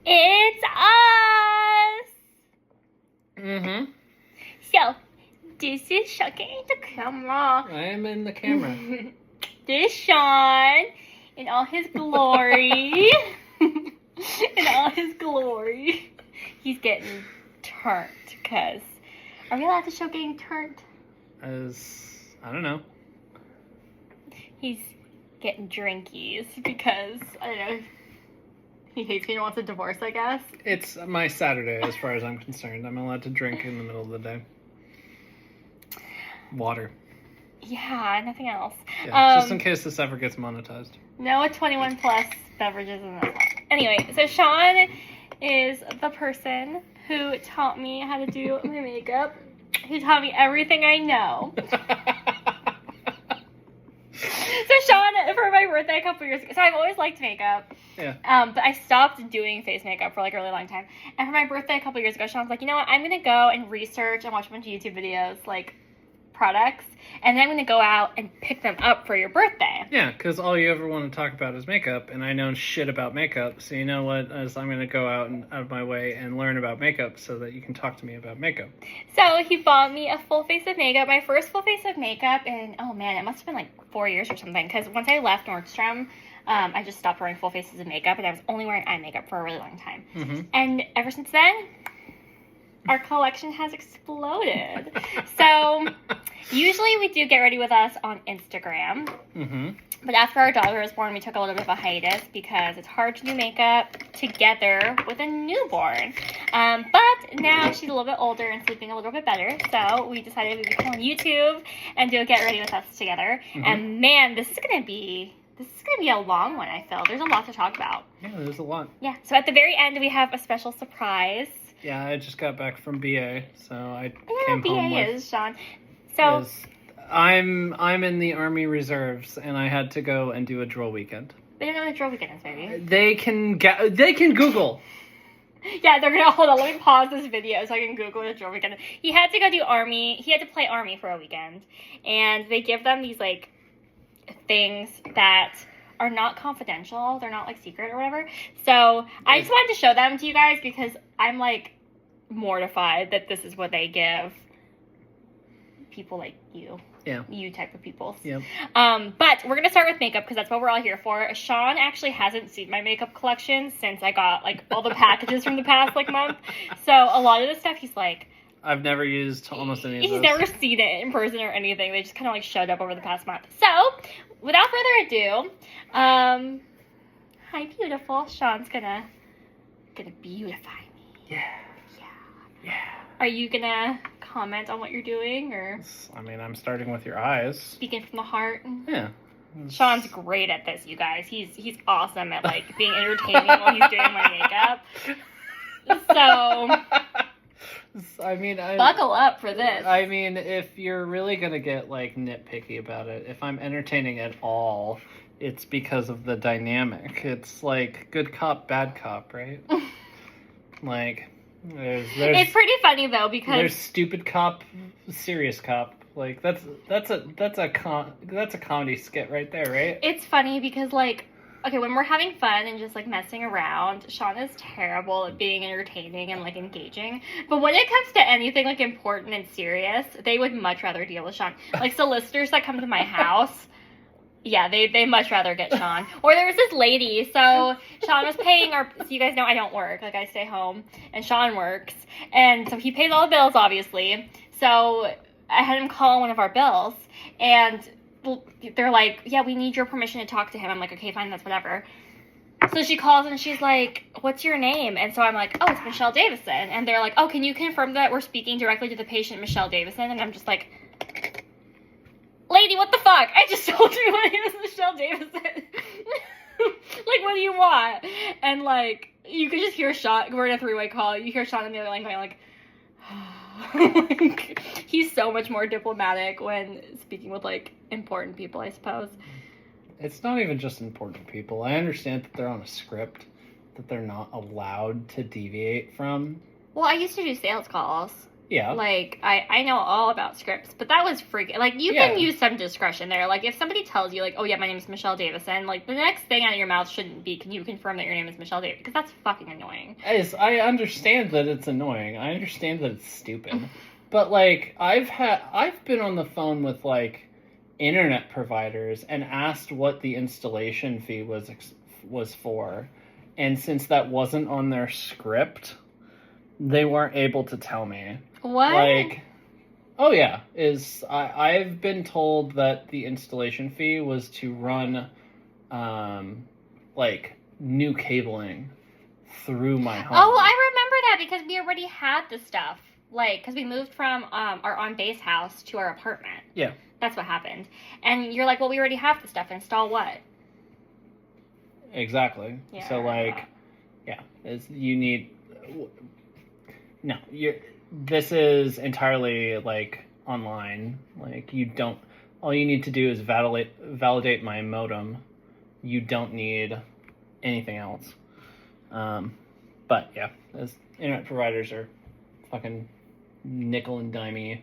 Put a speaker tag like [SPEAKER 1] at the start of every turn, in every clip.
[SPEAKER 1] It's us!
[SPEAKER 2] Mm-hmm.
[SPEAKER 1] So, this is Shocking the camera.
[SPEAKER 2] I am in the camera.
[SPEAKER 1] This is Sean in all his glory. In all his glory. He's getting turned, because... Are we allowed to show getting turned?
[SPEAKER 2] I don't know.
[SPEAKER 1] He's getting drinkies because, I don't know, he hates me and wants a divorce, I guess.
[SPEAKER 2] It's my Saturday as far as I'm concerned. I'm allowed to drink in the middle of the day. Water.
[SPEAKER 1] Yeah, nothing else.
[SPEAKER 2] Yeah, just in case this ever gets monetized.
[SPEAKER 1] No 21 plus beverages in this house. Anyway, so Sean is the person who taught me how to do my makeup. He taught me everything I know. So Sean, for my birthday a couple years ago, so I've always liked makeup.
[SPEAKER 2] Yeah.
[SPEAKER 1] But I stopped doing face makeup for like a really long time. And for my birthday a couple years ago, Sean's like, you know what? I'm going to go and research and watch a bunch of YouTube videos, like products, and then I'm going to go out and pick them up for your birthday.
[SPEAKER 2] Yeah, because all you ever want to talk about is makeup, and I know shit about makeup, so you know what? As I'm going to go out of my way and learn about makeup so that you can talk to me about makeup.
[SPEAKER 1] So he bought me a full face of makeup, my first full face of makeup, and oh man, it must have been like 4 years or something, because once I left Nordstrom, I just stopped wearing full faces of makeup, and I was only wearing eye makeup for a really long time. Mm-hmm. And ever since then, our collection has exploded. So usually we do get ready with us on Instagram. Mm-hmm. But after our daughter was born, we took a little bit of a hiatus because it's hard to do makeup together with a newborn. But now she's a little bit older and sleeping a little bit better. So we decided we would come on YouTube and do a get ready with us together. Mm-hmm. And man, this is gonna be a long one, I feel. There's a lot to talk about.
[SPEAKER 2] Yeah, there's a lot.
[SPEAKER 1] Yeah, so at the very end, we have a special surprise.
[SPEAKER 2] Yeah, I just got back from BA, so I
[SPEAKER 1] came home with... is, Sean. So...
[SPEAKER 2] I'm in the Army Reserves, and I had to go and do a drill weekend.
[SPEAKER 1] They don't know what a drill weekend is, baby.
[SPEAKER 2] They can Google.
[SPEAKER 1] Yeah, they're gonna... Hold on, let me pause this video so I can Google what a drill weekend is. He had to go do Army. He had to play Army for a weekend. And they give them these, like, things that... are not confidential. They're not like secret or whatever. So I just wanted to show them to you guys because I'm like mortified that this is what they give people like you. Yeah. You type of people.
[SPEAKER 2] Yeah.
[SPEAKER 1] But we're gonna start with makeup because that's what we're all here for. Sean actually hasn't seen my makeup collection since I got like all the packages from the past like month. So a lot of the stuff he's like,
[SPEAKER 2] I've never used almost any of those.
[SPEAKER 1] He's never seen it in person or anything. They just kind of like showed up over the past month. So, without further ado, hi beautiful. Sean's gonna beautify me.
[SPEAKER 2] Yeah.
[SPEAKER 1] Are you gonna comment on what you're doing, or?
[SPEAKER 2] I mean, I'm starting with your eyes.
[SPEAKER 1] Speaking from the heart.
[SPEAKER 2] Yeah.
[SPEAKER 1] Sean's great at this, you guys. He's awesome at like being entertaining while he's doing my makeup. So.
[SPEAKER 2] I mean,
[SPEAKER 1] buckle up for this.
[SPEAKER 2] I mean, if you're really gonna get like nitpicky about it, if I'm entertaining at all, it's because of the dynamic. It's like good cop, bad cop, right? Like, there's
[SPEAKER 1] it's pretty funny though because
[SPEAKER 2] there's stupid cop, serious cop. Like that's a comedy skit right there, right?
[SPEAKER 1] It's funny because like. Okay, when we're having fun and just, like, messing around, Sean is terrible at being entertaining and, like, engaging. But when it comes to anything, like, important and serious, they would much rather deal with Sean. Like, solicitors that come to my house, yeah, they much rather get Sean. Or there was this lady, so Sean was paying our... So you guys know I don't work. Like, I stay home, and Sean works. And so he pays all the bills, obviously. So I had him call one of our bills, and... they're like, yeah, we need your permission to talk to him. I'm like, okay, fine, that's whatever. So she calls and she's like, what's your name? And so I'm like, oh, it's Michelle Davison. And they're like, oh, can you confirm that we're speaking directly to the patient, Michelle Davison? And I'm just like, lady, what the fuck? I just told you my name is Michelle Davison. Like, what do you want? And like, you could just hear Sean, we're in a three-way call, you hear Sean on the other line going like, like, he's so much more diplomatic when speaking with like important people, I suppose.
[SPEAKER 2] It's not even just important people. I understand that they're on a script that they're not allowed to deviate from.
[SPEAKER 1] Well, I used to do sales calls.
[SPEAKER 2] Yeah.
[SPEAKER 1] Like, I know all about scripts, but that was freaking... Like, you can use some discretion there. Like, if somebody tells you, like, oh, yeah, my name is Michelle Davison, like, the next thing out of your mouth shouldn't be, can you confirm that your name is Michelle Davison? Because that's fucking annoying.
[SPEAKER 2] I understand that it's annoying. I understand that it's stupid. But, like, I've been on the phone with, like, internet providers and asked what the installation fee was for. And since that wasn't on their script, they weren't able to tell me.
[SPEAKER 1] What?
[SPEAKER 2] Like, oh yeah, I've been told that the installation fee was to run, like, new cabling through my home.
[SPEAKER 1] Oh, I remember that because we already had the stuff. Like, because we moved from our on-base house to our apartment.
[SPEAKER 2] Yeah.
[SPEAKER 1] That's what happened. And you're like, well, we already have the stuff. Install what?
[SPEAKER 2] Exactly.
[SPEAKER 1] Yeah.
[SPEAKER 2] So, like, yeah, this is entirely, like, online. Like, all you need to do is validate my modem. You don't need anything else. But, yeah, those internet providers are fucking nickel and dimey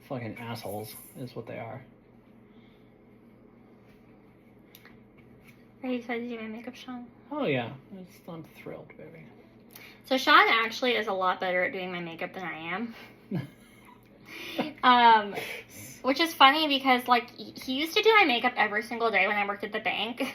[SPEAKER 2] fucking assholes is what they are.
[SPEAKER 1] Are you excited to do my makeup, Sean?
[SPEAKER 2] Oh, yeah. I'm thrilled, baby.
[SPEAKER 1] So Sean actually is a lot better at doing my makeup than I am. Which is funny because, like, he used to do my makeup every single day when I worked at the bank.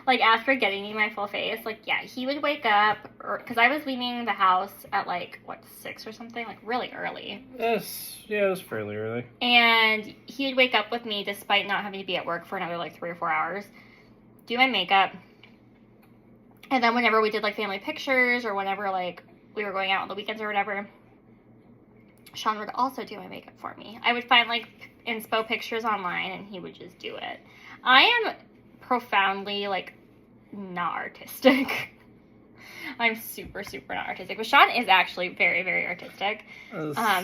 [SPEAKER 1] Like, after getting me my full face, like, yeah, he would wake up, because I was leaving the house at, like, 6 or something, like, really early.
[SPEAKER 2] Yes, yeah, it was fairly early.
[SPEAKER 1] And he would wake up with me despite not having to be at work for another, like, 3 or 4 hours, do my makeup, and then whenever we did, like, family pictures, or whenever, like, we were going out on the weekends or whatever, Sean would also do my makeup for me. I would find, like, inspo pictures online, and he would just do it. I am profoundly, like, not artistic. I'm super, super not artistic. But Sean is actually very, very artistic.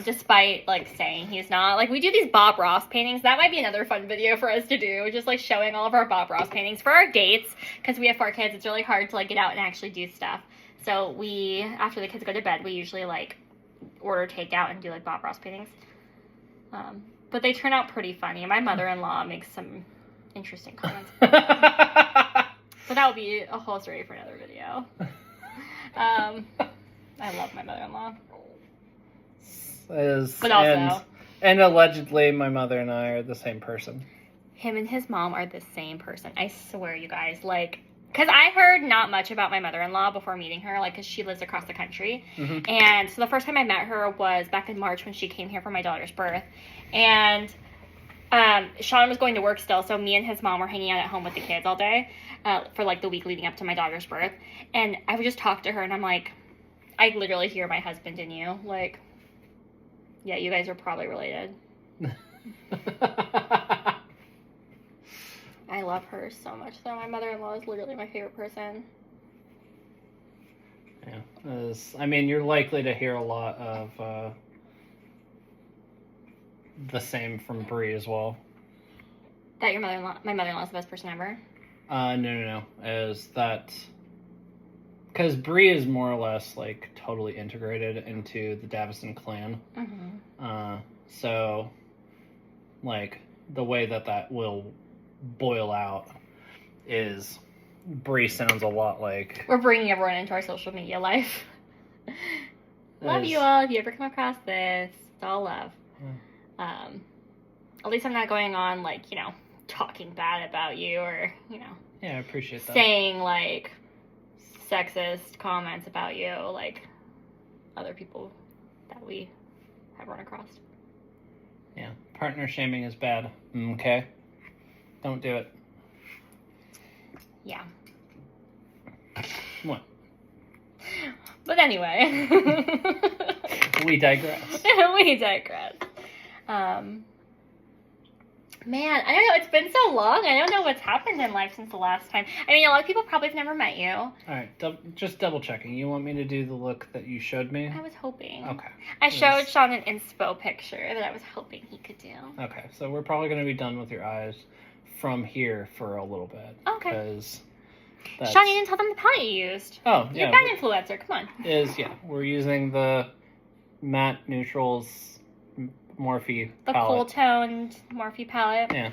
[SPEAKER 1] Despite, like, saying he's not. Like, we do these Bob Ross paintings. That might be another fun video for us to do. Just, like, showing all of our Bob Ross paintings for our dates. Because we have 4 kids. It's really hard to, like, get out and actually do stuff. So we, after the kids go to bed, we usually, like, order takeout and do, like, Bob Ross paintings. But they turn out pretty funny. My mother-in-law makes some interesting comments. But that would be a whole story for another video. I love my mother-in-law. But also...
[SPEAKER 2] And allegedly my mother and I are the same person.
[SPEAKER 1] Him and his mom are the same person. I swear, you guys. Like... Because I heard not much about my mother-in-law before meeting her, like, because she lives across the country. Mm-hmm. And so the first time I met her was back in March when she came here for my daughter's birth. And Sean was going to work still, so me and his mom were hanging out at home with the kids all day for, like, the week leading up to my daughter's birth. And I would just talk to her, and I'm like, I literally hear my husband in you. Like, yeah, you guys are probably related. I love her so much, though. My mother-in-law is literally my favorite person.
[SPEAKER 2] Yeah. I mean, you're likely to hear a lot of the same from Brie as well.
[SPEAKER 1] That my mother-in-law is the best person ever?
[SPEAKER 2] No. Is that... Because Brie is more or less, like, totally integrated into the Davison clan. Mm-hmm. So, like, the way that will boil out is Brie sounds a lot like...
[SPEAKER 1] We're bringing everyone into our social media life. Love you all. If you ever come across this, it's all love. Yeah. At least I'm not going on, like, you know, talking bad about you or, you know...
[SPEAKER 2] Yeah, I appreciate that.
[SPEAKER 1] Saying, like, sexist comments about you, like other people that we have run across.
[SPEAKER 2] Yeah, partner shaming is bad. Okay? Don't do it.
[SPEAKER 1] Yeah.
[SPEAKER 2] What?
[SPEAKER 1] But anyway.
[SPEAKER 2] We digress.
[SPEAKER 1] We digress. Man, I don't know. It's been so long. I don't know what's happened in life since the last time. I mean, a lot of people probably have never met you.
[SPEAKER 2] All right, just double checking. You want me to do the look that you showed me?
[SPEAKER 1] I was hoping.
[SPEAKER 2] Okay.
[SPEAKER 1] I showed Sean an inspo picture that I was hoping he could do.
[SPEAKER 2] Okay, so we're probably going to be done with your eyes from here for a little bit.
[SPEAKER 1] Okay.
[SPEAKER 2] Because
[SPEAKER 1] Sean, you didn't tell them the palette you used.
[SPEAKER 2] Oh, yeah.
[SPEAKER 1] You're an influencer. Come on.
[SPEAKER 2] We're using the matte neutrals Morphe
[SPEAKER 1] The
[SPEAKER 2] palette.
[SPEAKER 1] cool toned Morphe palette.
[SPEAKER 2] Yeah.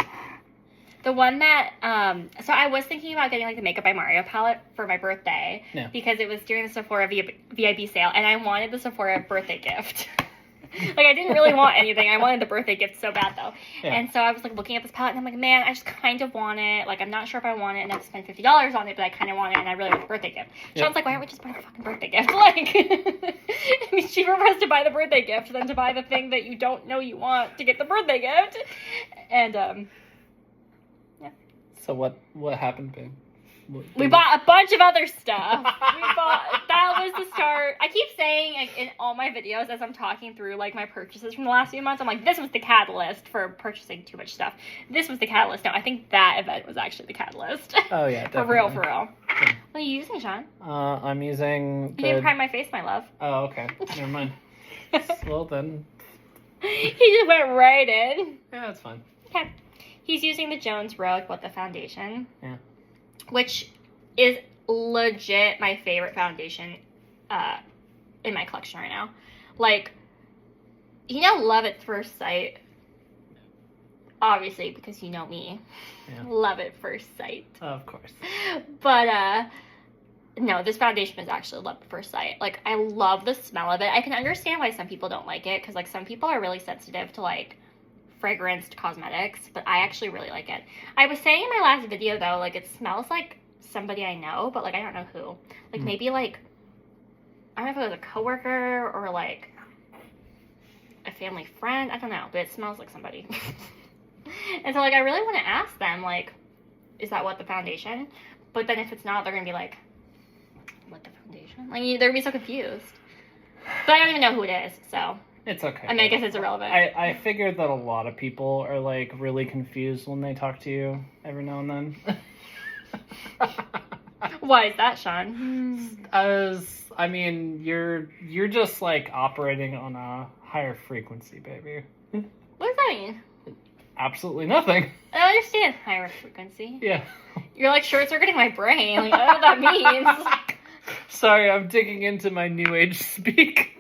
[SPEAKER 1] The one that, so I was thinking about getting like the Makeup by Mario palette for my birthday.
[SPEAKER 2] Yeah.
[SPEAKER 1] Because it was during the Sephora VIB sale, and I wanted the Sephora birthday gift. Like, I didn't really want anything. I wanted the birthday gift so bad, though.
[SPEAKER 2] Yeah.
[SPEAKER 1] And so I was, like, looking at this palette, and I'm like, man, I just kind of want it. Like, I'm not sure if I want it enough to spend $50 on it, but I kind of want it, and I really want the birthday gift.
[SPEAKER 2] Yep.
[SPEAKER 1] Sean's like, why don't we just buy the fucking birthday gift? Like, it's cheaper for us to buy the birthday gift than to buy the thing that you don't know you want to get the birthday gift. And, yeah.
[SPEAKER 2] So what happened, babe?
[SPEAKER 1] We bought a bunch of other stuff. That was the start. I keep saying, like, in all my videos as I'm talking through, like, my purchases from the last few months, I'm like, this was the catalyst for purchasing too much stuff. This was the catalyst. No, I think that event was actually the catalyst.
[SPEAKER 2] Oh, yeah, definitely.
[SPEAKER 1] For real.
[SPEAKER 2] Yeah.
[SPEAKER 1] What are you using, Sean?
[SPEAKER 2] I'm using
[SPEAKER 1] You didn't prime my face, my love.
[SPEAKER 2] Oh, okay. Never mind. Well, then.
[SPEAKER 1] He just went right in.
[SPEAKER 2] Yeah, that's fine.
[SPEAKER 1] Okay. He's using the Jones Road with the foundation.
[SPEAKER 2] Yeah.
[SPEAKER 1] Which is legit my favorite foundation in my collection right now. Like, you know, love at first sight. Obviously, because you know me.
[SPEAKER 2] Yeah.
[SPEAKER 1] Love at first sight.
[SPEAKER 2] Of course.
[SPEAKER 1] But, no, this foundation is actually love at first sight. Like, I love the smell of it. I can understand why some people don't like it, because, like, some people are really sensitive to, like, fragranced cosmetics, but I actually really like it. I was saying in my last video, though, like, it smells like somebody I know, but, like, I don't know who. Like, maybe, like, I don't know if it was a coworker or, like, a family friend. I don't know, but it smells like somebody. And so, like, I really want to ask them, like, is that what the foundation? But then if it's not, they're going to be like, what the foundation? Like, they're going to be so confused. But I don't even know who it is, so.
[SPEAKER 2] It's okay.
[SPEAKER 1] I mean, I guess it's irrelevant.
[SPEAKER 2] I figured that a lot of people are, like, really confused when they talk to you every now and then.
[SPEAKER 1] Why is that, Sean?
[SPEAKER 2] I mean, you're just, like, operating on a higher frequency, baby.
[SPEAKER 1] What does that mean?
[SPEAKER 2] Absolutely nothing.
[SPEAKER 1] I don't understand higher frequency.
[SPEAKER 2] Yeah.
[SPEAKER 1] You're, like, short-circuiting my brain. Like, I don't know what that means.
[SPEAKER 2] Sorry, I'm digging into my new age speak.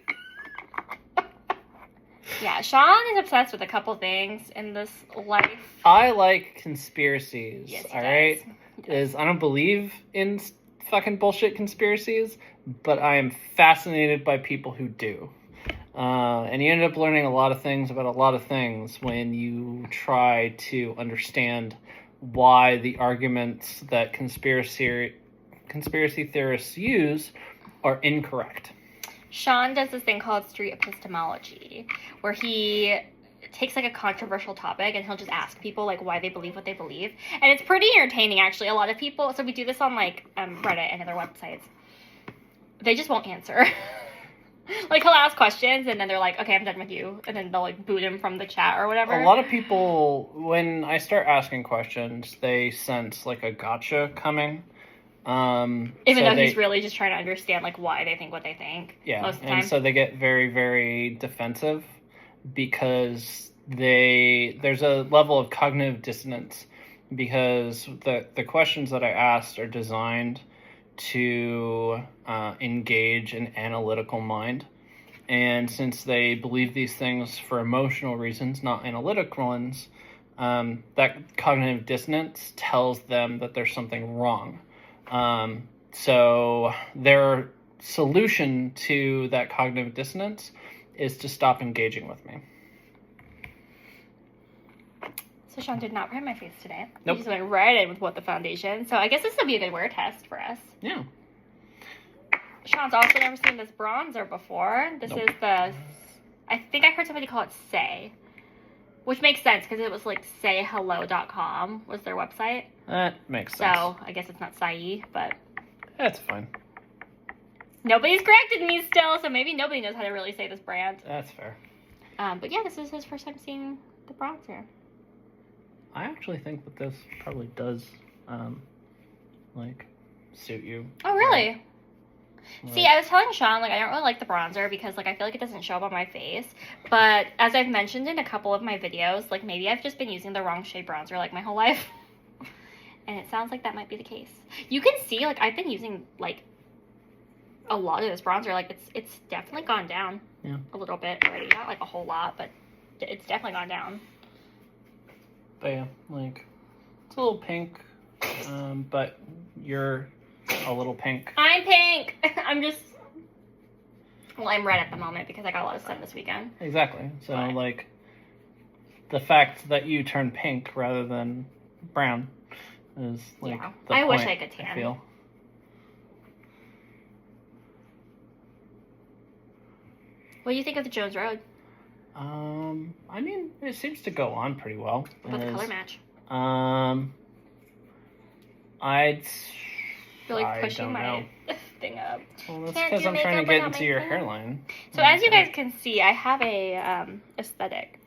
[SPEAKER 1] Yeah, Sean is obsessed with a couple things in this life.
[SPEAKER 2] I like conspiracies,
[SPEAKER 1] Yes, he
[SPEAKER 2] alright?
[SPEAKER 1] does.
[SPEAKER 2] I don't believe in fucking bullshit conspiracies, but I am fascinated by people who do. And you end up learning a lot of things about a lot of things when you try to understand why the arguments that conspiracy theorists use are incorrect.
[SPEAKER 1] Sean does this thing called street epistemology, where he takes, like, a controversial topic and he'll just ask people, like, why they believe what they believe. And it's pretty entertaining, actually. A lot of people, so we do this on, like, Reddit and other websites. They just won't answer. Like, he'll ask questions and then they're like, okay, I'm done with you. And then they'll, like, boot him from the chat or whatever.
[SPEAKER 2] A lot of people, when I start asking questions, they sense, like, a gotcha coming.
[SPEAKER 1] Even though he's really just trying to understand, like, why they think what they think.
[SPEAKER 2] Yeah,
[SPEAKER 1] most of the time.
[SPEAKER 2] And so they get very, very defensive because there's a level of cognitive dissonance because the questions that I asked are designed to engage an analytical mind. And since they believe these things for emotional reasons, not analytical ones, that cognitive dissonance tells them that there's something wrong. So their solution to that cognitive dissonance is to stop engaging with me.
[SPEAKER 1] So Sean did not prime my face today.
[SPEAKER 2] Nope.
[SPEAKER 1] He just went right in with what the foundation. So I guess this will be a good wear test for us.
[SPEAKER 2] Yeah.
[SPEAKER 1] Sean's also never seen this bronzer before. This
[SPEAKER 2] Nope.
[SPEAKER 1] is the, I think I heard somebody call it Say, which makes sense because it was like sayhello.com was their website.
[SPEAKER 2] That makes sense.
[SPEAKER 1] So I guess it's not Sai, but
[SPEAKER 2] That's fine.
[SPEAKER 1] nobody's corrected me still, so maybe nobody knows how to really say this brand.
[SPEAKER 2] That's fair.
[SPEAKER 1] But yeah, this is his first time seeing the bronzer.
[SPEAKER 2] I actually think that this probably does, like, suit you.
[SPEAKER 1] Oh, really?
[SPEAKER 2] Like,
[SPEAKER 1] See, I was telling Sean, like, I don't really like the bronzer because, like, I feel like it doesn't show up on my face. But as I've mentioned in a couple of my videos, like, maybe I've just been using the wrong shade bronzer, like, my whole life. And it sounds like that might be the case. You can see, like, I've been using, like, a lot of this bronzer. Like, it's definitely gone down. a little bit already. Not like a whole lot, but it's definitely gone down.
[SPEAKER 2] But yeah, like, it's a little pink, but you're a little pink.
[SPEAKER 1] I'm pink! Well, I'm red at the moment because I got a lot of sun this weekend.
[SPEAKER 2] Exactly. So, like, the fact that you turn pink rather than brown is, like, the
[SPEAKER 1] I
[SPEAKER 2] point,
[SPEAKER 1] wish I could tan.
[SPEAKER 2] I feel.
[SPEAKER 1] What do you think of the Jones Road?
[SPEAKER 2] I mean, it seems to go on pretty well.
[SPEAKER 1] What about the color match?
[SPEAKER 2] I'd...
[SPEAKER 1] Really pushing my thing up.
[SPEAKER 2] Well, that's because I'm trying to get into your hairline.
[SPEAKER 1] So as you guys can see, I have a aesthetic.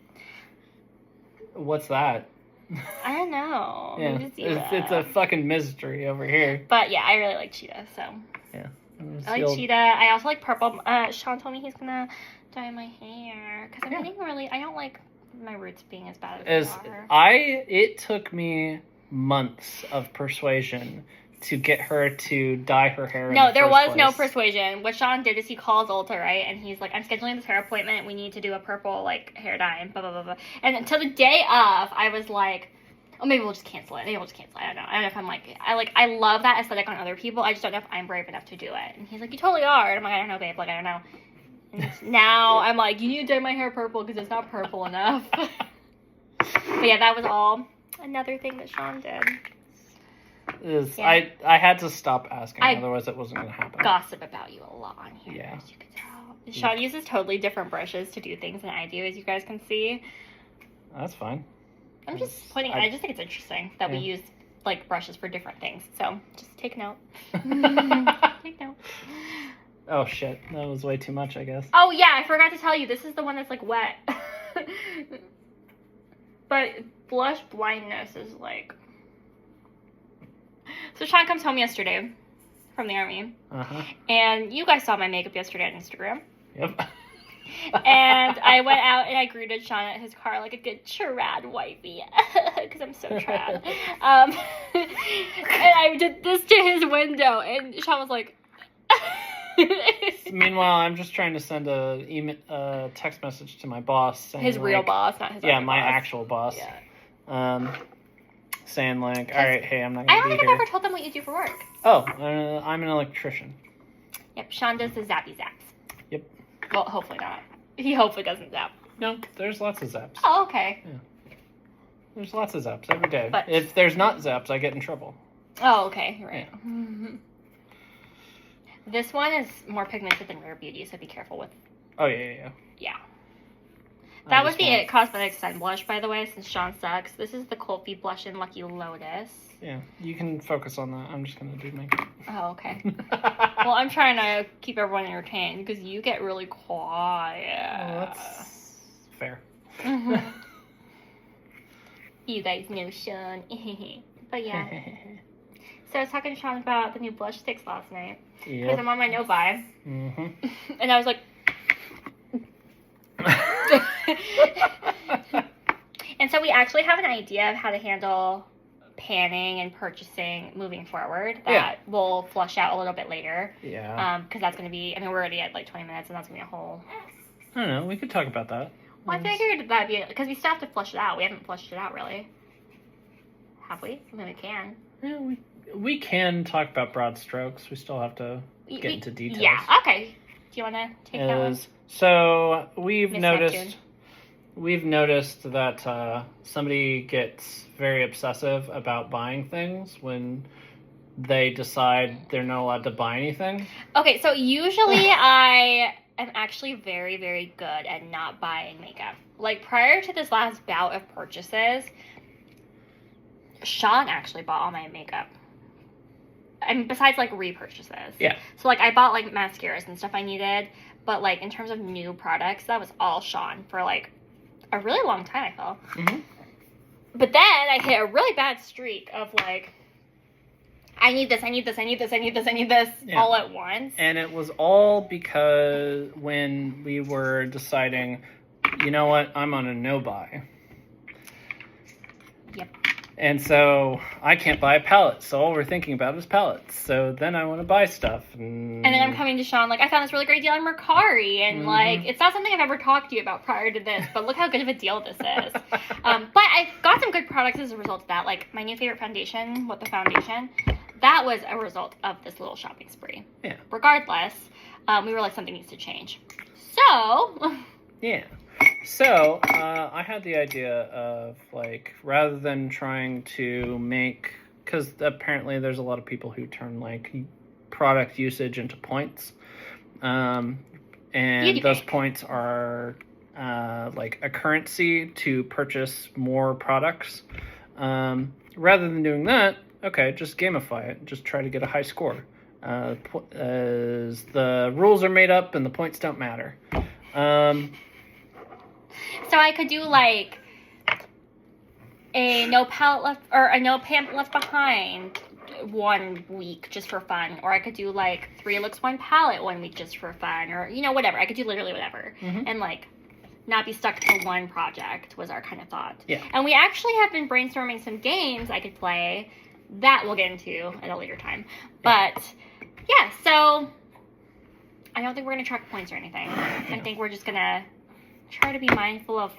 [SPEAKER 2] What's that?
[SPEAKER 1] I don't know.
[SPEAKER 2] Yeah, it's a fucking mystery over here.
[SPEAKER 1] But yeah, I really like cheetah, so.
[SPEAKER 2] Yeah.
[SPEAKER 1] I like cheetah. I also like purple. Sean told me he's gonna dye my hair because I'm getting really. I don't like my roots being as bad as they are.
[SPEAKER 2] It took me months of persuasion to get her to dye her hair.
[SPEAKER 1] No, there was no persuasion. What Sean did is he calls Ulta, right? And he's like, I'm scheduling this hair appointment. We need to do a purple, like, hair dye and blah, blah, blah, blah. And until the day of, I was like, oh, maybe we'll just cancel it. Maybe we'll just cancel it. I don't know. I don't know if I'm like, I love that aesthetic on other people. I just don't know if I'm brave enough to do it. And he's like, you totally are. And I'm like, I don't know, babe. Like, I don't know. And now I'm like, you need to dye my hair purple because it's not purple enough. But yeah, that was all another thing that Sean did.
[SPEAKER 2] I had to stop asking, otherwise it wasn't going to happen.
[SPEAKER 1] Gossip about you a lot on here, as you can tell. Sean
[SPEAKER 2] Yeah.
[SPEAKER 1] uses totally different brushes to do things than I do, as you guys can see.
[SPEAKER 2] That's fine.
[SPEAKER 1] I'm just pointing out, I just think it's interesting that we use like brushes for different things. So just take note. Take note.
[SPEAKER 2] Oh shit, that was way too much, I guess.
[SPEAKER 1] Oh yeah, I forgot to tell you, this is the one that's like wet. But blush blindness is like... So Sean comes home yesterday from the army. And you guys saw my makeup yesterday on Instagram.
[SPEAKER 2] Yep.
[SPEAKER 1] And I went out and I greeted Sean at his car like a good trad wifey. Because I'm so trad. And I did this to his window. And Sean was like...
[SPEAKER 2] Meanwhile, I'm just trying to send a text message to my boss. Saying,
[SPEAKER 1] his real boss, not his
[SPEAKER 2] my
[SPEAKER 1] boss.
[SPEAKER 2] actual boss.
[SPEAKER 1] Yeah.
[SPEAKER 2] Saying like, all right, hey, I'm not
[SPEAKER 1] I
[SPEAKER 2] going to
[SPEAKER 1] don't
[SPEAKER 2] be
[SPEAKER 1] think
[SPEAKER 2] here.
[SPEAKER 1] I've ever told them what you do for work.
[SPEAKER 2] Oh, I'm an electrician.
[SPEAKER 1] Yep, Sean does the zappy zaps.
[SPEAKER 2] Yep.
[SPEAKER 1] Well, hopefully not. He hopefully doesn't zap.
[SPEAKER 2] No, there's lots of zaps.
[SPEAKER 1] Oh, okay.
[SPEAKER 2] Yeah. There's lots of zaps every day.
[SPEAKER 1] But
[SPEAKER 2] if there's not zaps, I get in trouble.
[SPEAKER 1] Oh, okay. You're right.
[SPEAKER 2] Yeah.
[SPEAKER 1] This one is more pigmented than Rare Beauty, so be careful with...
[SPEAKER 2] Oh, yeah.
[SPEAKER 1] Yeah. That was the It Cosmetics Sun Blush, by the way, since Sean sucks. This is the Colby Blush in Lucky Lotus.
[SPEAKER 2] Yeah, you can focus on that. I'm just going to do makeup.
[SPEAKER 1] Oh, okay. Well, I'm trying to keep everyone entertained, because you get really quiet.
[SPEAKER 2] Well, that's fair.
[SPEAKER 1] You guys know Sean. But yeah. So I was talking to Sean about the new blush sticks last night. Because I'm on my no-buy. And I was like... And so we actually have an idea of how to handle panning and purchasing moving forward that will flush out a little bit later.
[SPEAKER 2] Yeah.
[SPEAKER 1] Because that's going to be... I mean, we're already at like 20 minutes, and that's going to be a whole...
[SPEAKER 2] I don't know. We could talk about that.
[SPEAKER 1] Well, I figured that'd be... Because we still have to flush it out. We haven't flushed it out, really. Have we? I mean, we can.
[SPEAKER 2] Yeah, we can talk about broad strokes. We still have to get into details.
[SPEAKER 1] Yeah, okay. Do you want to take that one?
[SPEAKER 2] So we've
[SPEAKER 1] Miss
[SPEAKER 2] noticed that somebody gets very obsessive about buying things when they decide they're not allowed to buy anything.
[SPEAKER 1] Okay, so usually I am actually very, very good at not buying makeup. Like, prior to this last bout of purchases, Sean actually bought all my makeup. I mean, besides, like, repurchases.
[SPEAKER 2] Yeah.
[SPEAKER 1] So, like, I bought, like, mascaras and stuff I needed. But, like, in terms of new products, that was all Sean for, like, a really long time, I felt. But then I hit a really bad streak of, like, I need this, I need this, I need this, I need this, I need this all at once.
[SPEAKER 2] And it was all because when we were deciding, you know what, I'm on a no-buy.
[SPEAKER 1] Yep.
[SPEAKER 2] And so I can't buy a pallet. So all we're thinking about is pallets. So then I want to buy stuff. And
[SPEAKER 1] then I'm coming to Sean, like, I found this really great deal on Mercari. And, like, it's not something I've ever talked to you about prior to this, but look how good of a deal this is. But I got some good products as a result of that. Like, my new favorite foundation, What the Foundation, that was a result of this little shopping spree.
[SPEAKER 2] Yeah.
[SPEAKER 1] Regardless, we were like, something needs to change. So...
[SPEAKER 2] Yeah. So, I had the idea of, like, rather than trying to make, because apparently there's a lot of people who turn, like, product usage into points. And those points are, like, a currency to purchase more products. Rather than doing that, okay, just gamify it. Just try to get a high score. As the rules are made up and the points don't matter.
[SPEAKER 1] So I could do like a no pallet left or a no pamphlet left behind 1 week just for fun, or I could do like 3 looks 1 palette 1 week just for fun, or whatever. I could do literally whatever, and like not be stuck to one project was our kind of thought.
[SPEAKER 2] Yeah.
[SPEAKER 1] And we actually have been brainstorming some games I could play that we'll get into at a later time. But yeah, so I don't think we're gonna track points or anything. I think we're just gonna try to be mindful of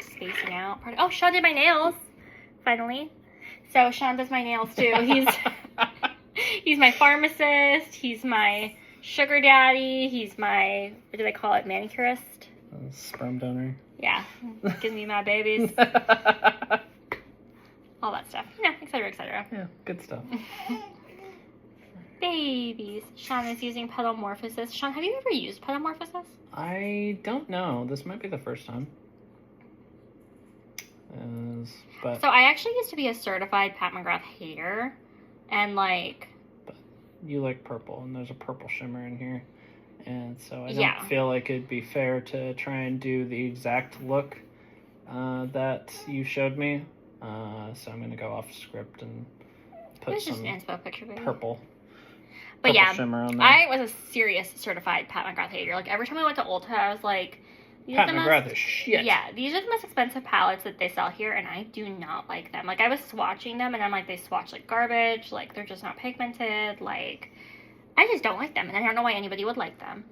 [SPEAKER 1] spacing out. Oh, Sean did my nails, finally. So Sean does my nails too. He's my pharmacist. He's my sugar daddy. He's my, what do they call it, manicurist?
[SPEAKER 2] Sperm donor.
[SPEAKER 1] Yeah, gives me my babies. All that stuff. Et cetera, et cetera.
[SPEAKER 2] Yeah, good stuff.
[SPEAKER 1] Babies. Sean is using petalmorphasis. Sean, have you ever used petalmorphasis?
[SPEAKER 2] I don't know. This might be the first time. But
[SPEAKER 1] So I actually used to be a certified Pat McGrath hater, and like...
[SPEAKER 2] But you like purple, and there's a purple shimmer in here. And so I don't feel like it'd be fair to try and do the exact look that you showed me. So I'm going to go off script and put some purple.
[SPEAKER 1] But yeah,
[SPEAKER 2] shimmer on there.
[SPEAKER 1] I was a serious certified Pat McGrath hater. Like, every time I went to Ulta, I was like...
[SPEAKER 2] Pat McGrath is shit.
[SPEAKER 1] Yeah, these are the most expensive palettes that they sell here, and I do not like them. Like, I was swatching them, and I'm like, they swatch like garbage. Like, they're just not pigmented. Like, I just don't like them, and I don't know why anybody would like them.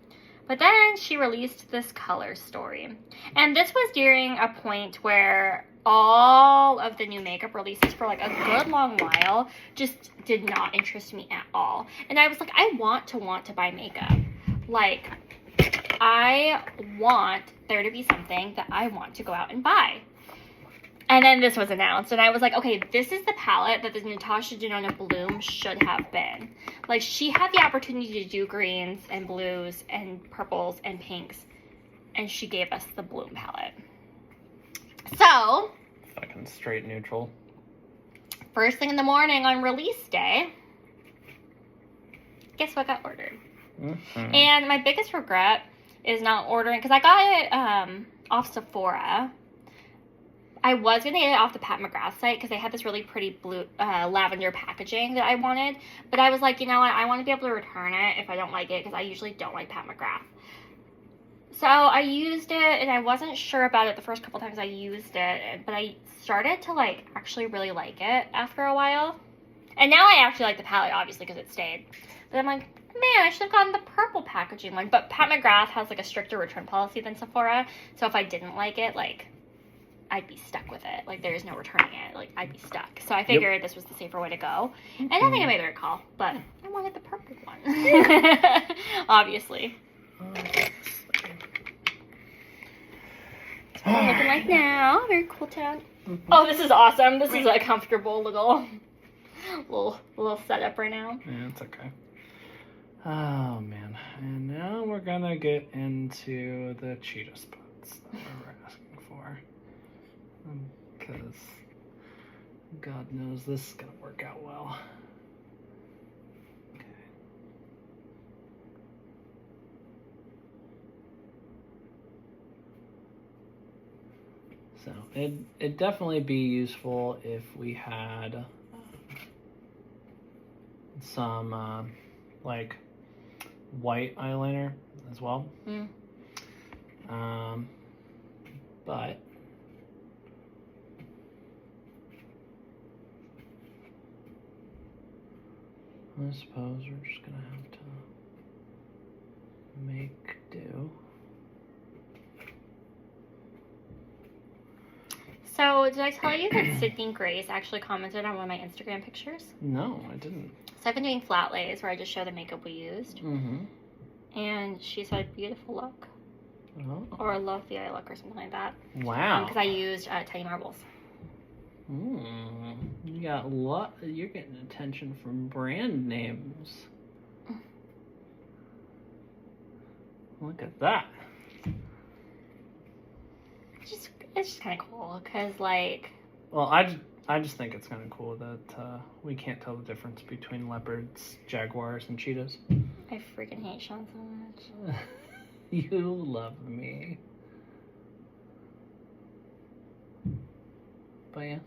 [SPEAKER 1] But then she released this color story. And this was during a point where all of the new makeup releases for like a good long while just did not interest me at all. And I was like, I want to buy makeup. Like, I want there to be something that I want to go out and buy. And then this was announced, and I was like, okay, this is the palette that the Natasha Denona Bloom should have been. Like, she had the opportunity to do greens and blues and purples and pinks, and she gave us the Bloom palette. So,
[SPEAKER 2] fucking straight neutral.
[SPEAKER 1] First thing in the morning on release day, guess what got ordered?
[SPEAKER 2] Mm-hmm.
[SPEAKER 1] And my biggest regret is not ordering, because I got it off Sephora. I was going to get it off the Pat McGrath site because they had this really pretty blue lavender packaging that I wanted. But I was like, you know what? I want to be able to return it if I don't like it because I usually don't like Pat McGrath. So I used it, and I wasn't sure about it the first couple times I used it. But I started to, like, actually really like it after a while. And now I actually like the palette, obviously, because it stayed. But I'm like, man, I should have gotten the purple packaging one. But Pat McGrath has, like, a stricter return policy than Sephora. So if I didn't like it, like, I'd be stuck with it. Like, there's no returning it. Like, I'd be stuck. So I figured this was the safer way to go. And I think I made the right call. But I wanted the purple one. Obviously. That's what I'm looking like now. Very cool town. Oh, this is awesome. This is a comfortable little setup right now.
[SPEAKER 2] Yeah, it's okay. Oh, man. And now we're going to get into the cheetah spots that we're asking for. Because God knows this is going to work out well. Okay. So it'd definitely be useful if we had some like white eyeliner as well. But I suppose we're just gonna have to make do.
[SPEAKER 1] So, did I tell you that Sydney Grace actually commented on one of my Instagram pictures?
[SPEAKER 2] No, I didn't.
[SPEAKER 1] So I've been doing flat lays where I just show the makeup we used.
[SPEAKER 2] Mm-hmm.
[SPEAKER 1] And she said, beautiful look.
[SPEAKER 2] Oh.
[SPEAKER 1] Or love the eye look or something like that.
[SPEAKER 2] Wow.
[SPEAKER 1] Because I used tiny marbles.
[SPEAKER 2] You got you're getting attention from brand names. Look at that.
[SPEAKER 1] It's just kind of cool because, like...
[SPEAKER 2] Well, I just think it's kind of cool that we can't tell the difference between leopards, jaguars, and cheetahs.
[SPEAKER 1] I freaking hate Sean so much.
[SPEAKER 2] You love me. But yeah,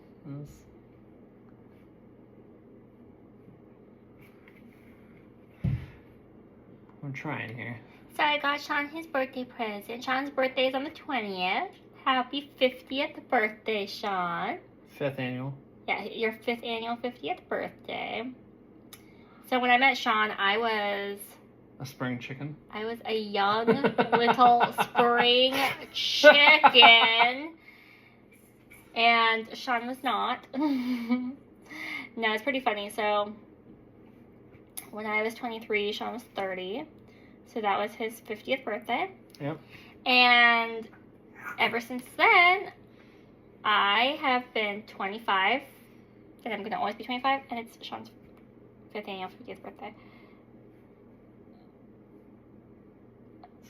[SPEAKER 2] we're trying here.
[SPEAKER 1] So I got Sean his birthday present. Sean's birthday is on the 20th. Happy 50th birthday, Sean.
[SPEAKER 2] 5th annual.
[SPEAKER 1] Yeah, your 5th annual 50th birthday. So when I met Sean, I was...
[SPEAKER 2] A spring chicken.
[SPEAKER 1] I was a young little spring chicken. And Sean was not. No, it's pretty funny. So when I was 23, Sean was 30. So that was his 50th birthday.
[SPEAKER 2] Yep.
[SPEAKER 1] And ever since then, I have been 25. And I'm going to always be 25. And it's Sean's 5th annual 50th birthday.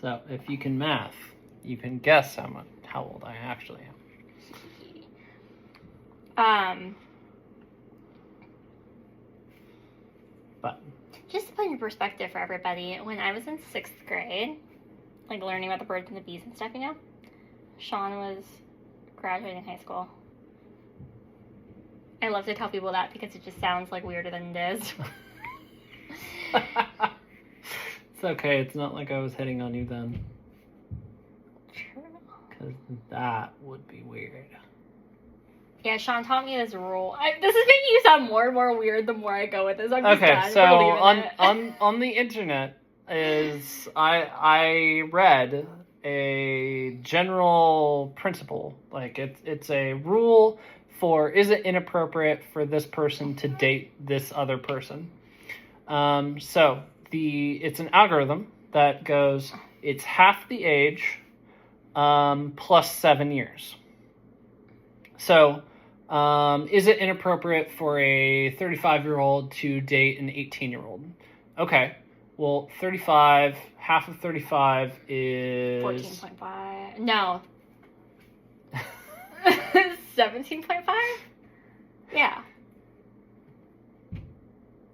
[SPEAKER 2] So if you can math, you can guess how old I actually am. But
[SPEAKER 1] just to put in perspective for everybody, when I was in 6th grade, like learning about the birds and the bees and stuff, you know, Sean was graduating high school. I love to tell people that because it just sounds like weirder than it is.
[SPEAKER 2] It's okay. It's not like I was hitting on you then.
[SPEAKER 1] True.
[SPEAKER 2] Because that would be weird.
[SPEAKER 1] Yeah, Sean taught me this rule. This is making you sound more and more weird the more I go with this. I'm just
[SPEAKER 2] Okay,
[SPEAKER 1] done.
[SPEAKER 2] so
[SPEAKER 1] We're leaving it.
[SPEAKER 2] on the internet is I read a general principle, like it's a rule for is it inappropriate for this person to date this other person. So it's an algorithm that goes it's half the age plus 7 years. So is it inappropriate for a 35-year-old to date an 18-year-old? Okay. Well, 35, half of 35 is...
[SPEAKER 1] 14.5. No. 17.5? Yeah.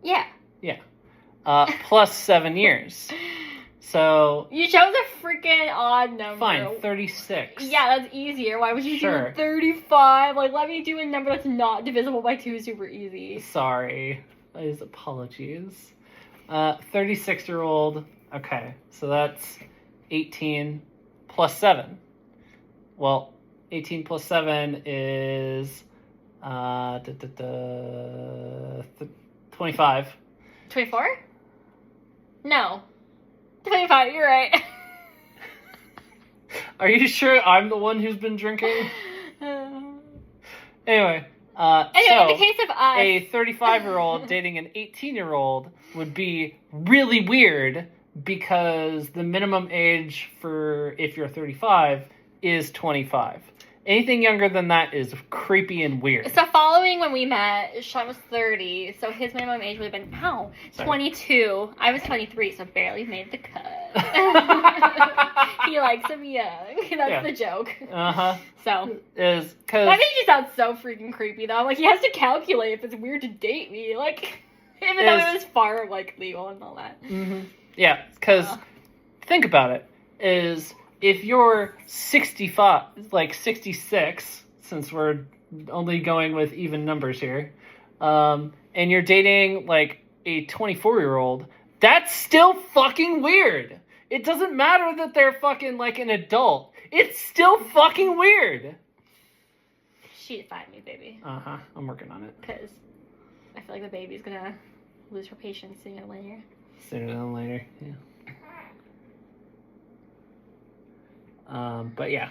[SPEAKER 1] Yeah.
[SPEAKER 2] Yeah. Plus 7 years. So...
[SPEAKER 1] You chose a freaking odd number.
[SPEAKER 2] Fine, 36.
[SPEAKER 1] Yeah, that's easier. Why would you
[SPEAKER 2] Sure.
[SPEAKER 1] do 35? Like, let me do a number that's not divisible by 2 super easy.
[SPEAKER 2] Sorry. These apologies. 36-year-old. Okay, so that's 18 plus 7. Well, 18 plus 7 is 25.
[SPEAKER 1] 24? No. 25, you're right.
[SPEAKER 2] Are you sure I'm the one who's been drinking? Anyway, so
[SPEAKER 1] in the case of us...
[SPEAKER 2] a 35-year-old dating an 18-year-old would be really weird because the minimum age for if you're 35 is 25. Anything younger than that is creepy and weird.
[SPEAKER 1] So following when we met, Sean was 30, so his minimum age would have been, 22. I was 23, so barely made the cut. He likes him young. That's the joke.
[SPEAKER 2] Uh-huh.
[SPEAKER 1] So.
[SPEAKER 2] Is because
[SPEAKER 1] That makes you sound so freaking creepy, though. I'm like, he has to calculate if it's weird to date me. Like, even though it was far, like, legal and all that.
[SPEAKER 2] Mm-hmm. Yeah, because think about it, is... If you're 65, like 66, since we're only going with even numbers here, and you're dating like a 24-year-old, that's still fucking weird. It doesn't matter that they're fucking like an adult. It's still fucking weird.
[SPEAKER 1] She defied me, baby.
[SPEAKER 2] Uh-huh. I'm working on it.
[SPEAKER 1] Because I feel like the baby's gonna lose her patience sooner or later.
[SPEAKER 2] Sooner than later, yeah. But yeah,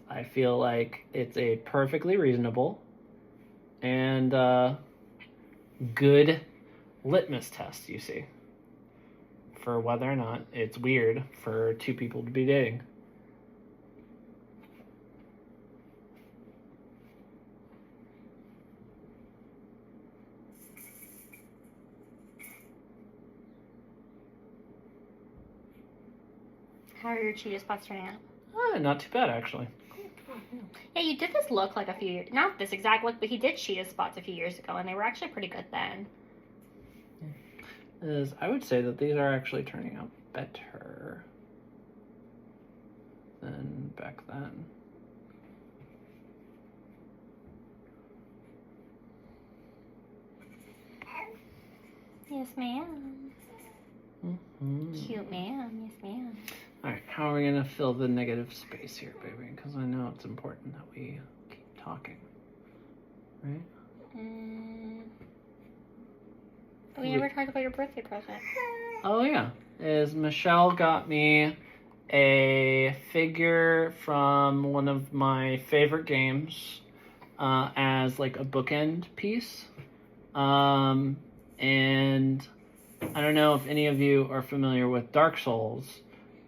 [SPEAKER 2] I feel like it's a perfectly reasonable and good litmus test, you see, for whether or not it's weird for two people to be dating.
[SPEAKER 1] How are your cheetah spots turning out?
[SPEAKER 2] Not too bad, actually.
[SPEAKER 1] Yeah, you did this look like a few years, not this exact look, but he did cheetah spots a few years ago, and they were actually pretty good then.
[SPEAKER 2] I would say that these are actually turning out better than back then.
[SPEAKER 1] Yes, ma'am.
[SPEAKER 2] Mm-hmm.
[SPEAKER 1] Cute ma'am. Yes, ma'am.
[SPEAKER 2] All right, how are we gonna fill the negative space here, baby? Because I know it's important that we keep talking, right?
[SPEAKER 1] We never talked about your birthday present.
[SPEAKER 2] Oh yeah, Michelle got me a figure from one of my favorite games as like a bookend piece. And I don't know if any of you are familiar with Dark Souls,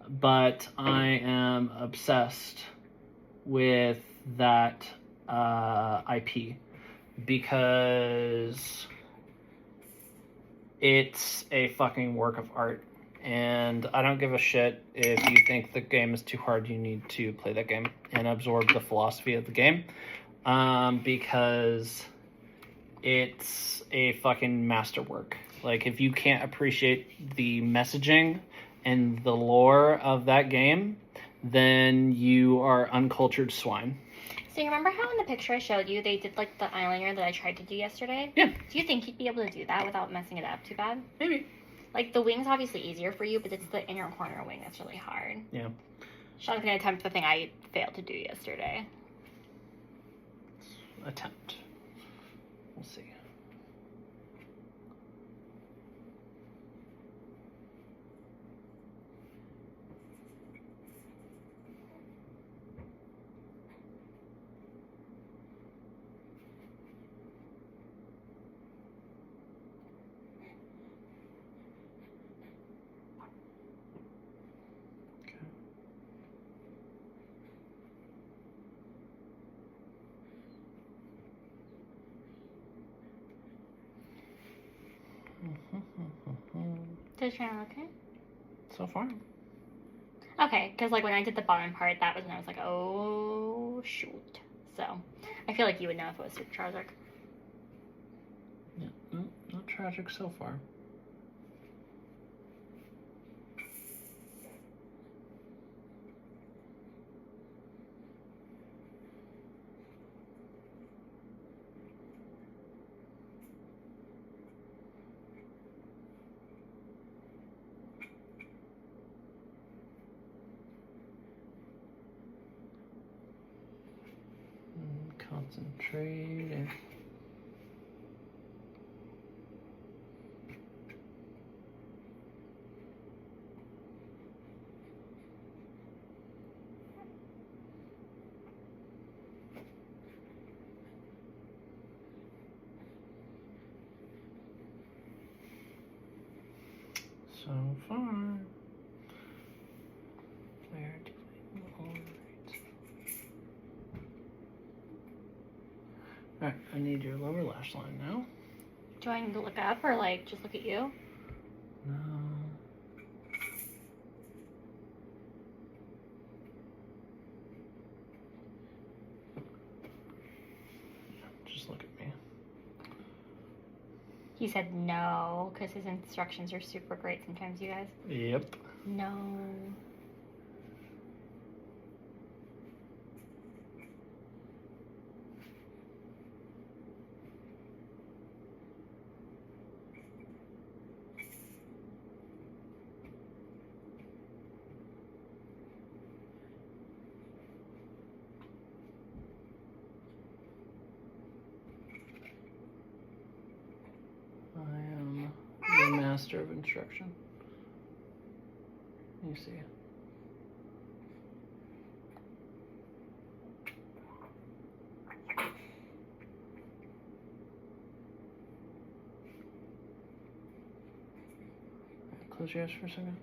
[SPEAKER 2] but I am obsessed with that IP because it's a fucking work of art. And I don't give a shit if you think the game is too hard. You need to play that game and absorb the philosophy of the game, because it's a fucking masterwork. Like, if you can't appreciate the messaging and the lore of that game, then you are uncultured swine.
[SPEAKER 1] So you remember how in the picture I showed you, they did like the eyeliner that I tried to do yesterday?
[SPEAKER 2] Yeah.
[SPEAKER 1] Do you think you'd be able to do that without messing it up too bad?
[SPEAKER 2] Maybe.
[SPEAKER 1] Like, the wing's obviously easier for you, but it's the inner corner wing that's really hard.
[SPEAKER 2] Yeah.
[SPEAKER 1] Sean's gonna attempt the thing I failed to do yesterday.
[SPEAKER 2] Attempt. We'll see.
[SPEAKER 1] Does it turn out okay?
[SPEAKER 2] So far.
[SPEAKER 1] Okay, because like when I did the bottom part, that was when I was like, oh shoot. So I feel like you would know if it was super tragic.
[SPEAKER 2] Yeah, no, not tragic so far. Concentrate. So far. Where do we go? Alright, I need your lower lash line now.
[SPEAKER 1] Do I need to look up or like just look at you?
[SPEAKER 2] No. Just look at me.
[SPEAKER 1] He said no, because his instructions are super great sometimes, you guys.
[SPEAKER 2] Yep.
[SPEAKER 1] No.
[SPEAKER 2] master of instruction. You see. Close your eyes for a second.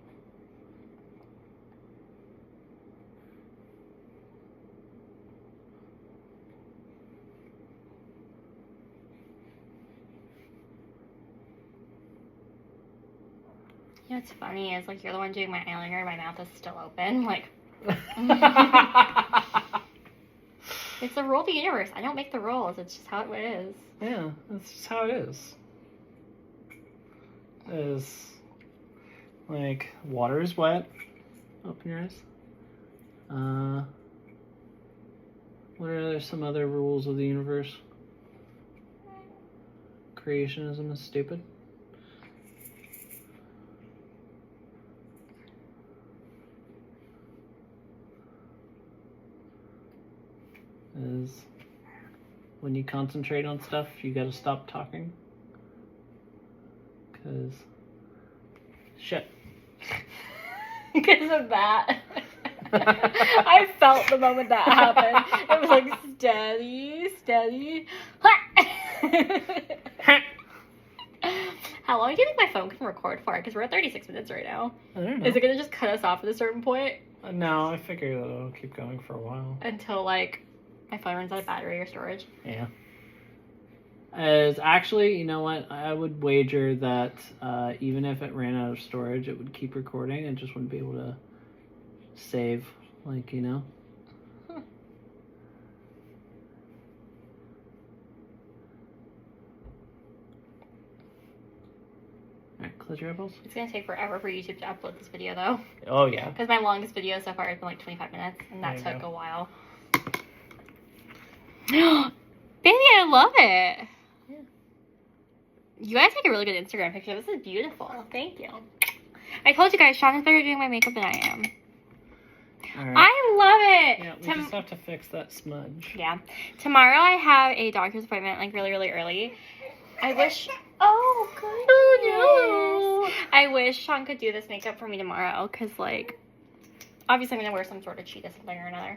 [SPEAKER 1] You know what's funny is like you're the one doing my eyeliner and my mouth is still open. Like it's the rule of the universe. I don't make the rules. It's just how it is.
[SPEAKER 2] Yeah, that's just how it is. It is like water is wet. Open your eyes. What are some other rules of the universe? Creationism is stupid. Is when you concentrate on stuff, you gotta stop talking. Cause shit.
[SPEAKER 1] Because of that. I felt the moment that happened. It was like steady. How long do you think my phone can record for? Because we're at 36 minutes right now.
[SPEAKER 2] I don't know.
[SPEAKER 1] Is it gonna just cut us off at a certain point?
[SPEAKER 2] No, I figure that it'll keep going for a while.
[SPEAKER 1] Until like my phone runs out of battery or storage.
[SPEAKER 2] Yeah. As actually, you know what? I would wager that even if it ran out of storage, it would keep recording and just wouldn't be able to save, like, you know? Alright, close your eyeballs.
[SPEAKER 1] It's gonna take forever for YouTube to upload this video though.
[SPEAKER 2] Oh, yeah.
[SPEAKER 1] Because my longest video so far has been like 25 minutes, and that
[SPEAKER 2] There you
[SPEAKER 1] took
[SPEAKER 2] go.
[SPEAKER 1] a while. Baby, I love it.
[SPEAKER 2] Yeah.
[SPEAKER 1] You guys take a really good Instagram picture. This is beautiful. Thank you. I told you guys, Sean is better doing my makeup than I am.
[SPEAKER 2] Alright.
[SPEAKER 1] I love it.
[SPEAKER 2] Yeah, we just have to fix that smudge.
[SPEAKER 1] Yeah. Tomorrow I have a doctor's appointment, like really, really early. I wish. Oh, goodness. Oh, no. I wish Sean could do this makeup for me tomorrow, because, like, obviously I'm going to wear some sort of cheetah something or another.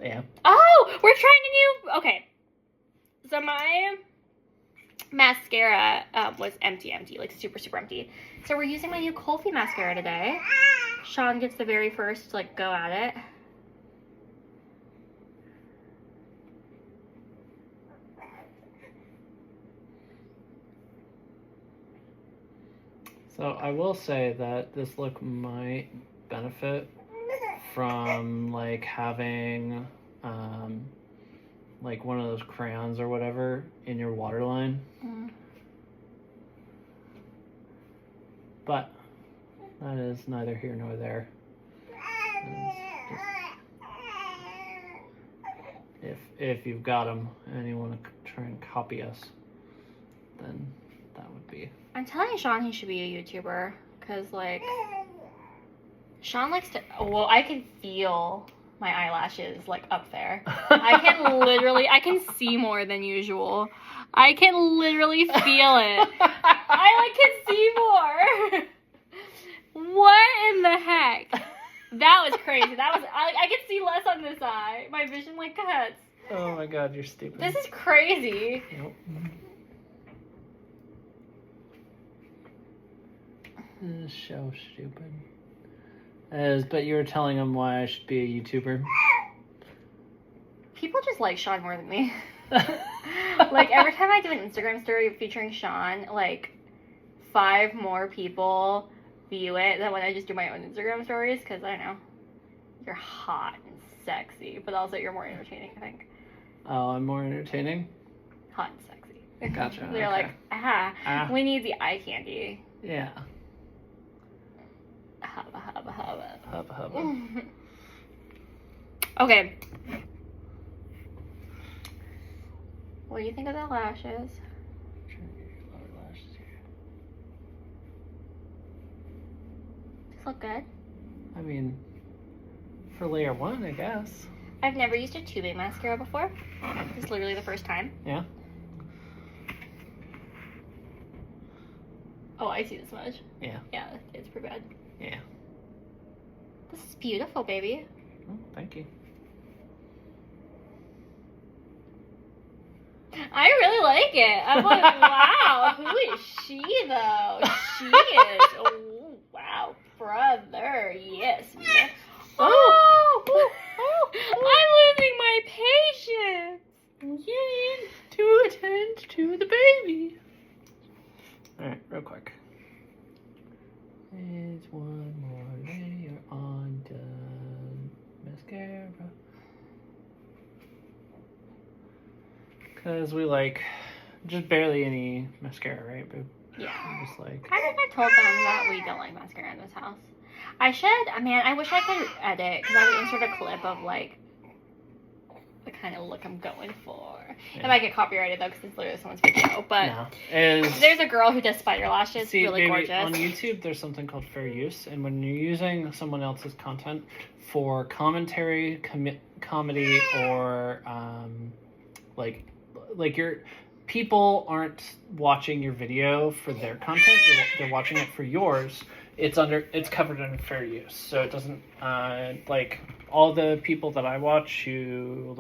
[SPEAKER 2] Yeah.
[SPEAKER 1] Oh, we're trying a new. Okay. So my mascara was empty, like super, super empty. So we're using my new Kulfi mascara today. Sean gets the very first, like, go at it.
[SPEAKER 2] So I will say that this look might benefit from like having like one of those crayons or whatever in your waterline. But that is neither here nor there. If you've got them and you want to try and copy us, then that would be.
[SPEAKER 1] I'm telling Sean he should be a YouTuber, because, like, Sean likes to, well, I can feel my eyelashes, like, up there. I can see more than usual. I can literally feel it. I, like, can see more. What in the heck? That was crazy. I could see less on this eye. My vision, like, cuts.
[SPEAKER 2] Oh my god, you're stupid.
[SPEAKER 1] This is crazy.
[SPEAKER 2] Nope. This is so stupid. But you were telling him why I should be a YouTuber.
[SPEAKER 1] People just like Sean more than me. Like, every time I do an Instagram story featuring Sean, like, 5 more people view it than when I just do my own Instagram stories, because, I don't know, you're hot and sexy, but also you're more entertaining, I think.
[SPEAKER 2] Oh, I'm more entertaining?
[SPEAKER 1] Hot and sexy.
[SPEAKER 2] Gotcha.
[SPEAKER 1] They're
[SPEAKER 2] okay.
[SPEAKER 1] like, we need the eye candy.
[SPEAKER 2] Yeah.
[SPEAKER 1] Hubba, hubba, hubba.
[SPEAKER 2] Hubba, hubba.
[SPEAKER 1] Okay. What do you think of the lashes?
[SPEAKER 2] Trying to get your lower lashes here.
[SPEAKER 1] These look good.
[SPEAKER 2] I mean, for layer 1, I guess.
[SPEAKER 1] I've never used a tubing mascara before. This is literally the first time.
[SPEAKER 2] Yeah.
[SPEAKER 1] Oh, I see this much.
[SPEAKER 2] Yeah.
[SPEAKER 1] Yeah, it's pretty bad.
[SPEAKER 2] Yeah.
[SPEAKER 1] This is beautiful, baby.
[SPEAKER 2] Oh, thank you.
[SPEAKER 1] I really like it. I'm like, wow, who is she, though? She is, oh, wow, brother, yes. Oh, I'm losing my patience.
[SPEAKER 2] You need to attend to the baby. Alright, real quick. There's one more layer on the mascara. Because we like just barely any mascara, right, babe?
[SPEAKER 1] Yeah.
[SPEAKER 2] Just like.
[SPEAKER 1] I think I told them that we don't like mascara in this house. I should, man, I wish I could edit, because I would insert a clip of, like, the kind of look I'm going for.
[SPEAKER 2] Yeah.
[SPEAKER 1] It might get copyrighted, though, because it's literally someone's video, but
[SPEAKER 2] No.
[SPEAKER 1] there's a girl who does spider lashes,
[SPEAKER 2] See,
[SPEAKER 1] really
[SPEAKER 2] baby,
[SPEAKER 1] gorgeous.
[SPEAKER 2] on YouTube, there's something called fair use, and when you're using someone else's content for commentary, comedy, or, like your people aren't watching your video for their content, they're watching it for yours. It's covered under fair use, so it doesn't like all the people that I watch who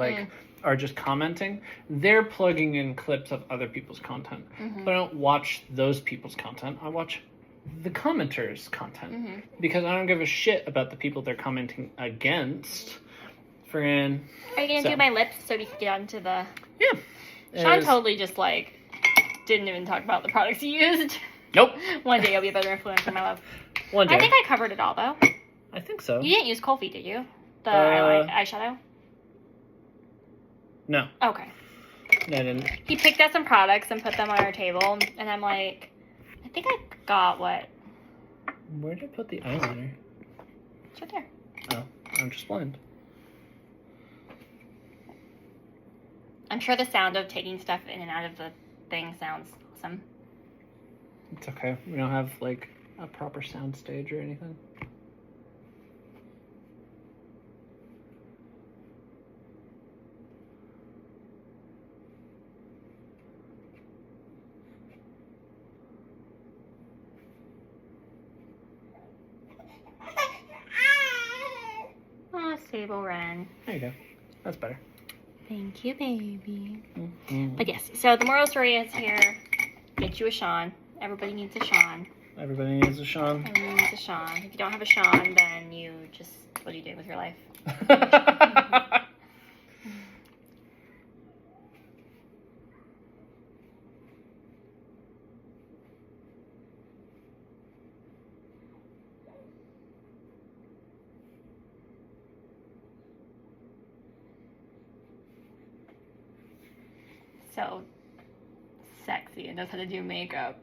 [SPEAKER 2] are just commenting, they're plugging in clips of other people's content. But I don't watch those people's content. I watch the commenters' content because I don't give a shit about the people they're commenting against. Friend.
[SPEAKER 1] Are you gonna do my lips so we can get onto the?
[SPEAKER 2] Yeah.
[SPEAKER 1] Sean totally just didn't even talk about the products he used.
[SPEAKER 2] Nope.
[SPEAKER 1] One day I'll be a better influencer, my love.
[SPEAKER 2] One day.
[SPEAKER 1] I think I covered it all though.
[SPEAKER 2] I think so.
[SPEAKER 1] You didn't use Colfi, did you? The eyeshadow?
[SPEAKER 2] No.
[SPEAKER 1] Okay.
[SPEAKER 2] No, I didn't.
[SPEAKER 1] He picked out some products and put them on our table, and I'm like, I think I got what?
[SPEAKER 2] Where did I put the eyeliner?
[SPEAKER 1] It's right there.
[SPEAKER 2] Oh, I'm just blind.
[SPEAKER 1] I'm sure the sound of taking stuff in and out of the thing sounds awesome.
[SPEAKER 2] It's okay. We don't have like a proper sound stage or anything.
[SPEAKER 1] Oh, Sable Wren.
[SPEAKER 2] There you go. That's better.
[SPEAKER 1] Thank you, baby.
[SPEAKER 2] Mm-hmm.
[SPEAKER 1] But yes, so the moral story is here. Get you a Sean. Everybody needs a Sean.
[SPEAKER 2] Everybody needs a Sean.
[SPEAKER 1] Everybody needs a Sean. If you don't have a Sean, then you just, what are you doing with your life? So sexy and knows how to do makeup.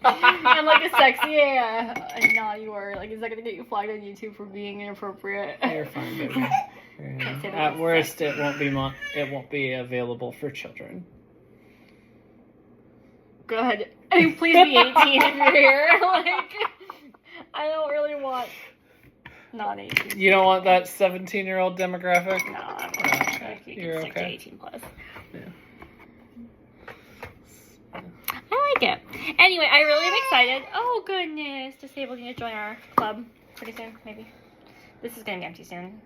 [SPEAKER 1] I'm like a sexy and naughty word. Like, is that gonna get you flagged on YouTube for being inappropriate?
[SPEAKER 2] You're fine, baby. At worst, it won't be available for children.
[SPEAKER 1] Good. I mean, please be 18 if you're here. Like, I don't really want not 18.
[SPEAKER 2] You don't want that 17-year-old demographic?
[SPEAKER 1] No, I'm okay.
[SPEAKER 2] You're
[SPEAKER 1] stick
[SPEAKER 2] okay.
[SPEAKER 1] to 18 plus.
[SPEAKER 2] Yeah.
[SPEAKER 1] I like it. Anyway, I really am excited. Oh goodness, Disabled need to join our club pretty soon, maybe. This is gonna be empty soon.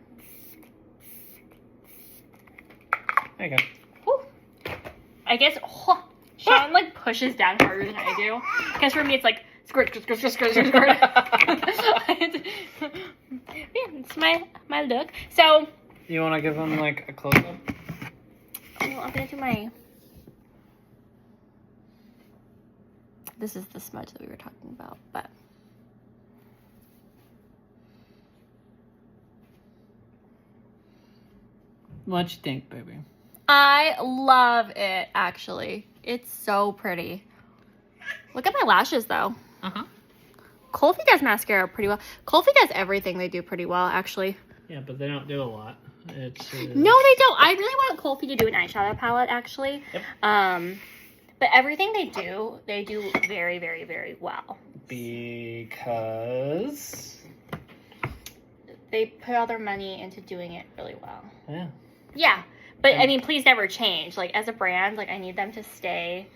[SPEAKER 2] There you go.
[SPEAKER 1] Whew. I guess Sean like pushes down harder than I do. Because for me it's like squirt, squirt, squirt, squirt, squirt, squirt. Yeah, it's my look. So
[SPEAKER 2] You want to give them like a close up?
[SPEAKER 1] well, I'm gonna do my. This is the smudge that we were talking about, but.
[SPEAKER 2] What'd you think, baby?
[SPEAKER 1] I love it, actually. It's so pretty. Look at my lashes, though.
[SPEAKER 2] Uh-huh.
[SPEAKER 1] Colfi does mascara pretty well. Colfi does everything they do pretty well, actually.
[SPEAKER 2] Yeah, but they don't do a lot. It's
[SPEAKER 1] No, they don't. I really want Colfi to do an eyeshadow palette, actually.
[SPEAKER 2] Yep.
[SPEAKER 1] But everything they do very, very, very well.
[SPEAKER 2] Because
[SPEAKER 1] They put all their money into doing it really well.
[SPEAKER 2] yeah.
[SPEAKER 1] Yeah. But, I mean, please never change. Like, as a brand, like, I need them to stay.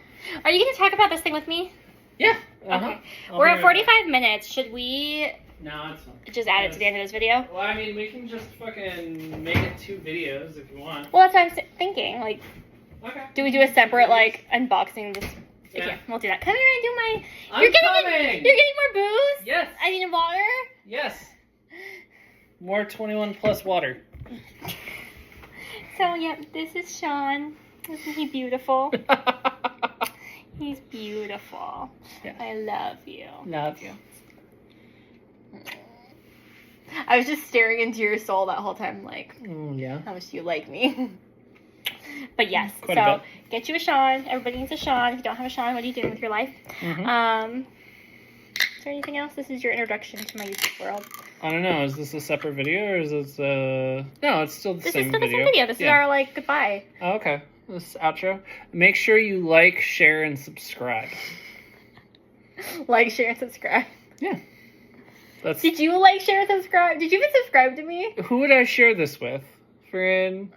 [SPEAKER 1] Are you going to talk about this thing with me?
[SPEAKER 2] Yeah.
[SPEAKER 1] Okay.
[SPEAKER 2] I'll
[SPEAKER 1] We're
[SPEAKER 2] be
[SPEAKER 1] at
[SPEAKER 2] right
[SPEAKER 1] 45 minutes. Should we
[SPEAKER 2] No, it's fine.
[SPEAKER 1] just add it to the end of this video?
[SPEAKER 2] Well, I mean, we can just fucking make it 2 videos if you want.
[SPEAKER 1] Well, that's what I'm thinking. Like,
[SPEAKER 2] Okay.
[SPEAKER 1] do we do a separate, like, unboxing this?
[SPEAKER 2] Yeah.
[SPEAKER 1] Okay, we'll do that. Come here and do my...
[SPEAKER 2] I'm
[SPEAKER 1] You're
[SPEAKER 2] coming!
[SPEAKER 1] getting more booze?
[SPEAKER 2] Yes.
[SPEAKER 1] I need water?
[SPEAKER 2] Yes. More 21 plus water.
[SPEAKER 1] So, yeah, this is Sean. Isn't he beautiful? He's beautiful.
[SPEAKER 2] Yeah.
[SPEAKER 1] I love you.
[SPEAKER 2] Love you.
[SPEAKER 1] I was just staring into your soul that whole time, like,
[SPEAKER 2] Yeah.
[SPEAKER 1] how much do you like me? But yes,
[SPEAKER 2] Quite a
[SPEAKER 1] so
[SPEAKER 2] bit.
[SPEAKER 1] get you a Sean. Everybody needs a Sean. If you don't have a Sean, what are you doing with your life?
[SPEAKER 2] Mm-hmm.
[SPEAKER 1] Is there anything else? This is your introduction to my YouTube world.
[SPEAKER 2] I don't know. Is this a separate video or is this No, it's still the
[SPEAKER 1] This
[SPEAKER 2] same
[SPEAKER 1] is still
[SPEAKER 2] video.
[SPEAKER 1] the same video. This is our, like, goodbye.
[SPEAKER 2] Oh, okay. This outro. Make sure you like, share, and subscribe.
[SPEAKER 1] Like, share, and subscribe.
[SPEAKER 2] Yeah. That's.
[SPEAKER 1] Did you like, share, and subscribe? Did you even subscribe to me?
[SPEAKER 2] Who would I share this with? Friend.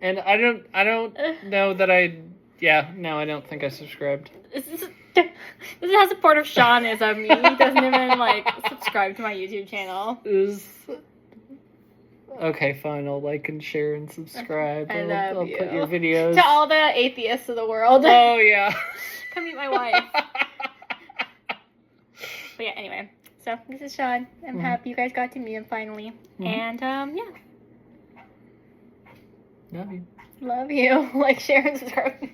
[SPEAKER 2] And I don't know that I. Yeah, no, I don't think I subscribed.
[SPEAKER 1] This is how supportive Sean is of me. He doesn't even, like, subscribe to my YouTube channel.
[SPEAKER 2] Okay, fine. I'll like and share and subscribe.
[SPEAKER 1] I'll
[SPEAKER 2] put your videos.
[SPEAKER 1] To all the atheists of the world.
[SPEAKER 2] Oh yeah.
[SPEAKER 1] Come meet my wife. But yeah, anyway. So this is Sean. I'm happy you guys got to meet him finally. And yeah.
[SPEAKER 2] Love you.
[SPEAKER 1] Love you. Like, share, and subscribe.